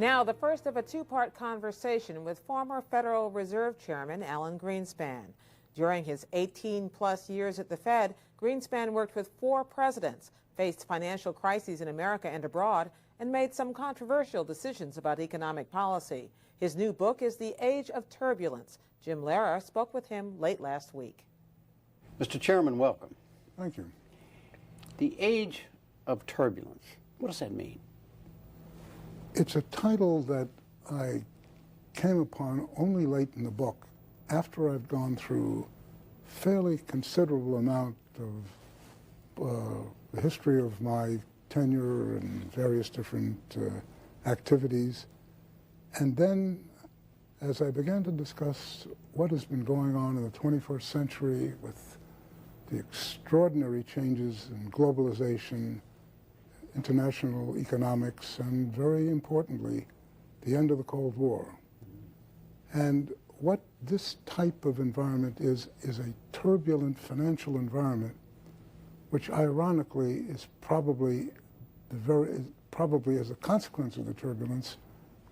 Now, the first of a two-part conversation with former Federal Reserve Chairman Alan Greenspan. During his 18-plus years at the Fed, Greenspan worked with 4 presidents, faced financial crises in America and abroad, and made some controversial decisions about economic policy. His new book is The Age of Turbulence. Jim Lehrer spoke with him late last week. Mr. Chairman, welcome. Thank you. The Age of Turbulence. What does that mean? It's a title that I came upon only late in the book, after I've gone through fairly considerable amount of the history of my tenure and various different activities. And then, as I began to discuss what has been going on in the 21st century with the extraordinary changes in globalization, international economics, and very importantly, the end of the Cold War. And what this type of environment is a turbulent financial environment, which ironically is probably as a consequence of the turbulence,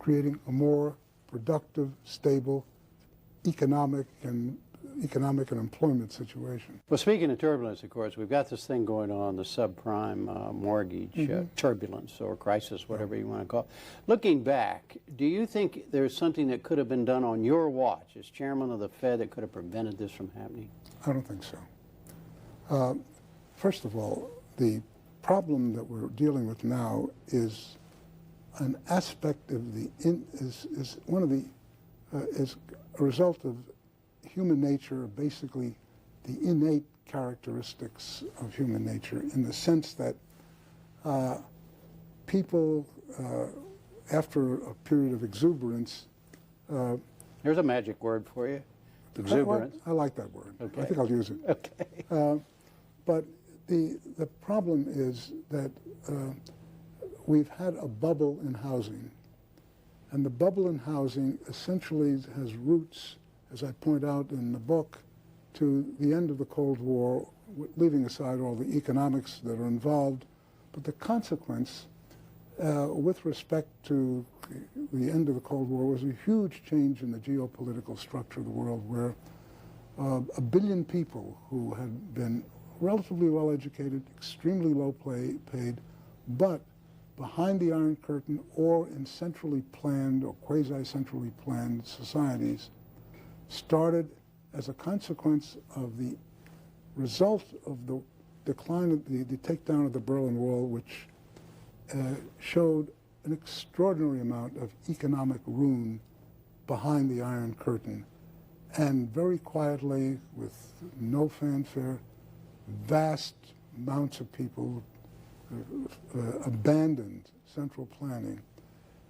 creating a more productive, stable economic and employment situation. Well, speaking of turbulence, of course, we've got this thing going on, the subprime mortgage turbulence or crisis, whatever you want to call it. Looking back, do you think there's something that could have been done on your watch as chairman of the Fed that could have prevented this from happening? I don't think so. First of all, the problem that we're dealing with now is an aspect of is a result of human nature, basically the innate characteristics of human nature, in the sense that people, after a period of exuberance... There's a magic word for you, exuberance. I like that word. Okay. I think I'll use it. Okay. But the problem is that we've had a bubble in housing, and the bubble in housing essentially has roots, as I point out in the book, to the end of the Cold War, leaving aside all the economics that are involved. But the consequence, with respect to the end of the Cold War, was a huge change in the geopolitical structure of the world, where 1 billion people who had been relatively well-educated, extremely low paid, but behind the Iron Curtain or in centrally planned or quasi-centrally planned societies, started as a consequence of the result of the decline of the takedown of the Berlin Wall, which showed an extraordinary amount of economic ruin behind the Iron Curtain. And very quietly, with no fanfare, vast amounts of people abandoned central planning.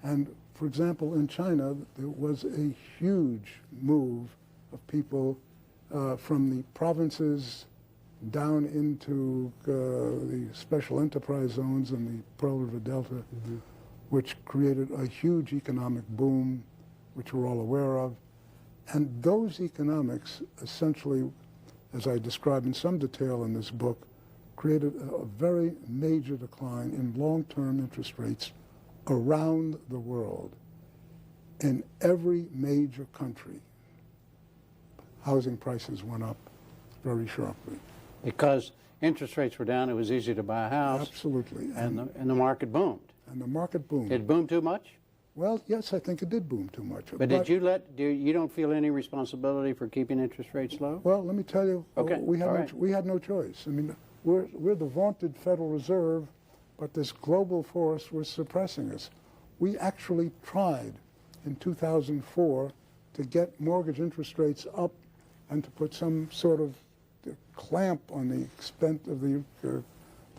And for example, in China, there was a huge move of people from the provinces down into the special enterprise zones and the Pearl River Delta, which created a huge economic boom, which we're all aware of. And those economics essentially, as I describe in some detail in this book, created a very major decline in long-term interest rates around the world. In every major country, housing prices went up very sharply. Because interest rates were down, it was easy to buy a house. Absolutely. And the market boomed. And the market boomed. Did it boom too much? Well, yes, I think it did boom too much. But you don't feel any responsibility for keeping interest rates low? Well, let me tell you, okay. we had no choice. I mean, we're the vaunted Federal Reserve, but this global force was suppressing us. We actually tried in 2004 to get mortgage interest rates up and to put some sort of clamp on the extent of the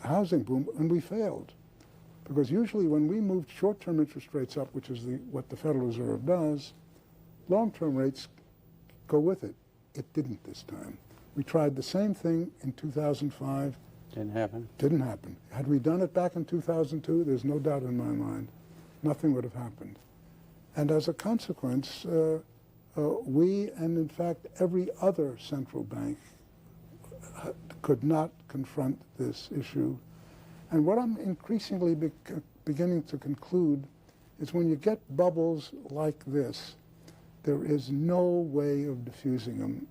housing boom, and we failed. Because usually when we moved short-term interest rates up, which is what the Federal Reserve does, long-term rates go with it. It didn't this time. We tried the same thing in 2005. Didn't happen. Didn't happen. Had we done it back in 2002, there's no doubt in my mind, nothing would have happened. And as a consequence, we, and in fact every other central bank, could not confront this issue. And what I'm increasingly beginning to conclude is when you get bubbles like this, there is no way of diffusing them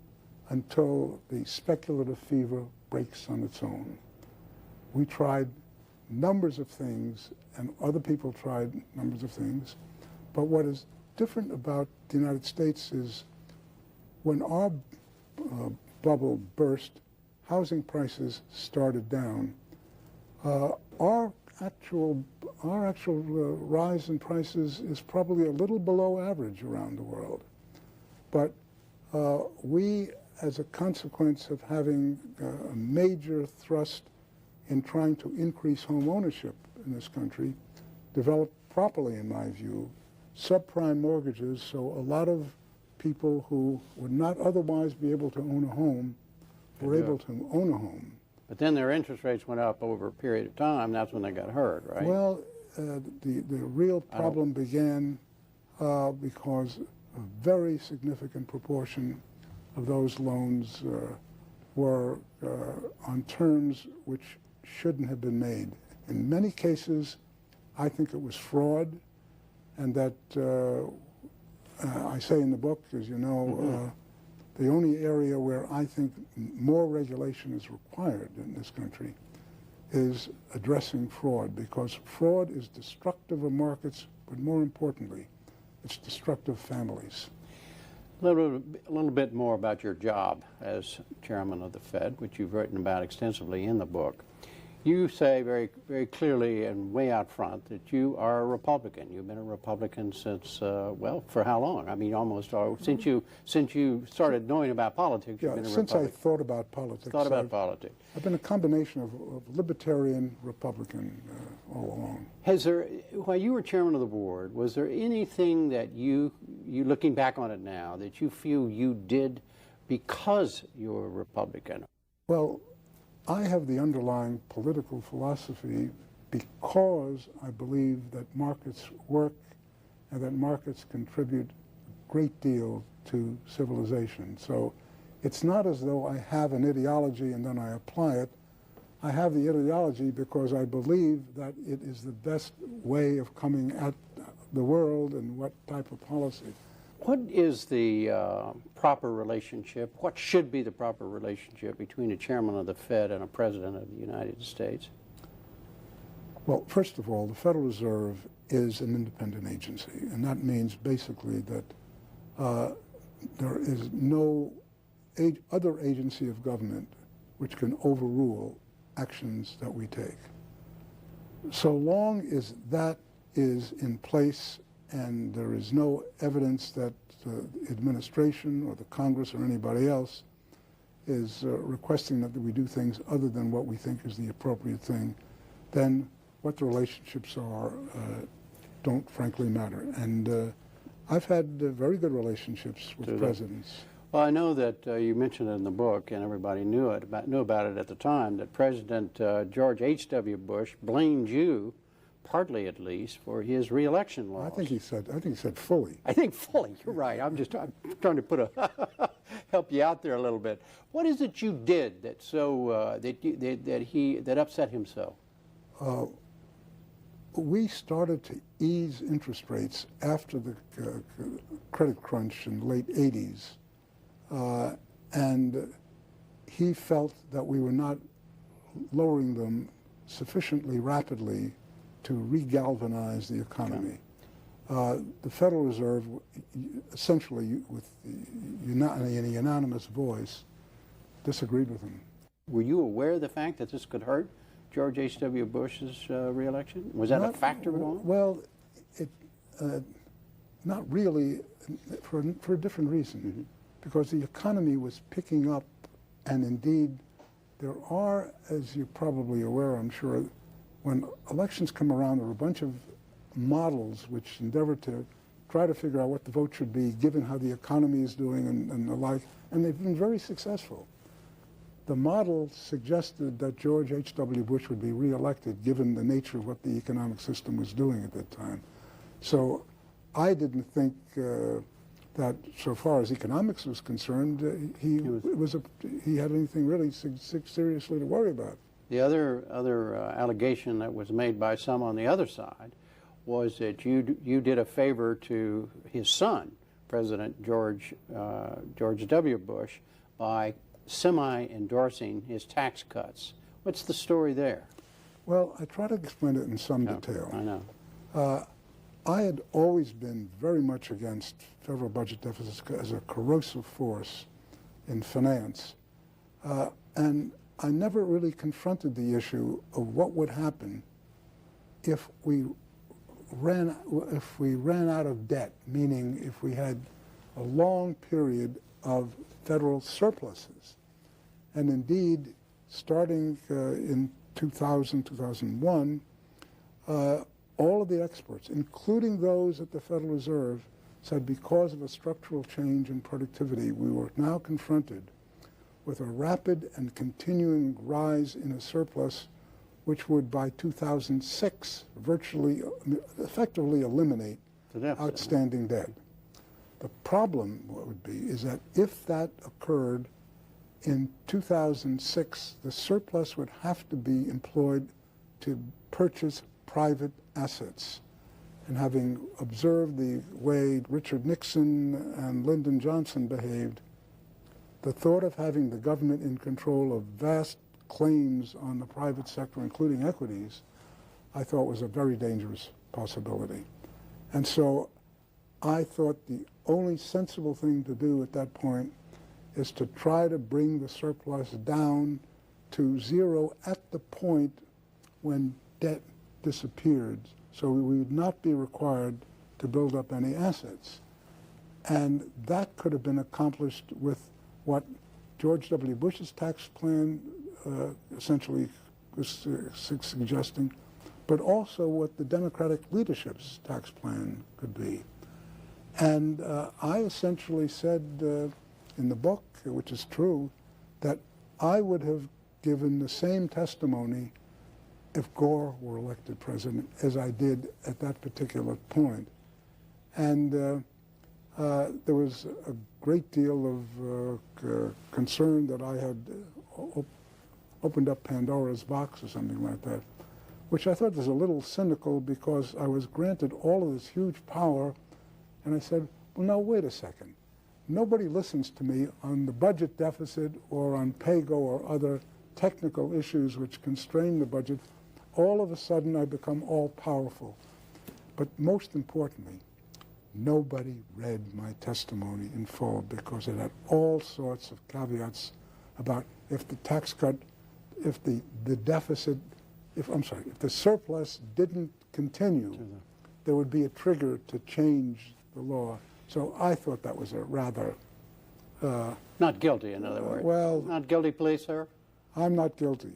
until the speculative fever breaks on its own. We tried numbers of things, and other people tried numbers of things, but what is different about the United States is when our bubble burst, housing prices started down. Our actual rise in prices is probably a little below average around the world. But we, as a consequence of having a major thrust in trying to increase home ownership in this country, developed properly, in my view, subprime mortgages, so a lot of people who would not otherwise be able to own a home were able to own a home. But then their interest rates went up over a period of time. That's when they got hurt, right? Well, the real problem began because a very significant proportion of those loans were on terms which shouldn't have been made. In many cases, I think it was fraud, and that I say in the book, as you know, the only area where I think more regulation is required in this country is addressing fraud, because fraud is destructive of markets, but more importantly, it's destructive of families. A little bit more about your job as chairman of the Fed, which you've written about extensively in the book. You say very, very clearly and way out front that you are a Republican. You've been a Republican since, well, for how long? I mean, almost since you started knowing about politics. Yeah, you've been a since Republican. I thought about politics. Thought about politics. I've been a combination of libertarian, Republican all along. Has there, while you were chairman of the board, was there anything that you looking back on it now, that you feel you did because you were a Republican? Well, I have the underlying political philosophy because I believe that markets work and that markets contribute a great deal to civilization. So it's not as though I have an ideology and then I apply it. I have the ideology because I believe that it is the best way of coming at the world and what type of policy. What is the proper relationship, what should be the proper relationship between a chairman of the Fed and a president of the United States? Well, first of all, the Federal Reserve is an independent agency, and that means basically that there is no other agency of government which can overrule actions that we take. So long as that is in place and there is no evidence that the administration or the Congress or anybody else is requesting that we do things other than what we think is the appropriate thing, then what the relationships are don't frankly matter. And I've had very good relationships with presidents. Well, I know that you mentioned it in the book, and everybody knew about it at the time, that President George H.W. Bush blamed you, partly at least, for his re-election laws. I think he said fully. I think fully. You're right. I'm trying to put help you out there a little bit. What is it you did that that upset him so? We started to ease interest rates after the credit crunch in the late 80s. And he felt that we were not lowering them sufficiently rapidly to re-galvanize the economy. The Federal Reserve, essentially with a unanimous voice, disagreed with him. Were you aware of the fact that this could hurt George H.W. Bush's re-election? Was that a factor at all? Well, not really, for a different reason. Because the economy was picking up, and indeed there are, as you're probably aware, I'm sure, when elections come around, there are a bunch of models which endeavor to try to figure out what the vote should be given how the economy is doing and the like, and they've been very successful. The model suggested that George H.W. Bush would be reelected given the nature of what the economic system was doing at that time. So I didn't think that so far as economics was concerned, he had anything really seriously to worry about. The other allegation that was made by some on the other side was that you did a favor to his son, President George W. Bush, by semi-endorsing his tax cuts. What's the story there? Well, I try to explain it in some detail. I know. I had always been very much against federal budget deficits as a corrosive force in finance. And I never really confronted the issue of what would happen if we ran out of debt, meaning if we had a long period of federal surpluses. And indeed, starting in 2000, 2001, all of the experts, including those at the Federal Reserve, said because of a structural change in productivity, we were now confronted with a rapid and continuing rise in a surplus which would, by 2006, effectively eliminate outstanding debt. The problem would be is that if that occurred in 2006, the surplus would have to be employed to purchase private assets. And having observed the way Richard Nixon and Lyndon Johnson behaved, the thought of having the government in control of vast claims on the private sector, including equities, I thought was a very dangerous possibility. And so I thought the only sensible thing to do at that point is to try to bring the surplus down to zero at the point when debt disappeared, so we would not be required to build up any assets. And that could have been accomplished with what George W. Bush's tax plan essentially was suggesting, but also what the Democratic leadership's tax plan could be. And I essentially said in the book, which is true, that I would have given the same testimony if Gore were elected president as I did at that particular point. And there was a great deal of concern that I had opened up Pandora's box or something like that, which I thought was a little cynical because I was granted all of this huge power, and I said, well, no, wait a second. Nobody listens to me on the budget deficit or on PAYGO or other technical issues which constrain the budget. All of a sudden, I become all-powerful. But most importantly, nobody read my testimony in full because it had all sorts of caveats about if the tax cut, if the deficit, if the surplus didn't continue, there would be a trigger to change the law. So I thought that was a rather... not guilty, in other words. Well... Not guilty plea, sir? I'm not guilty.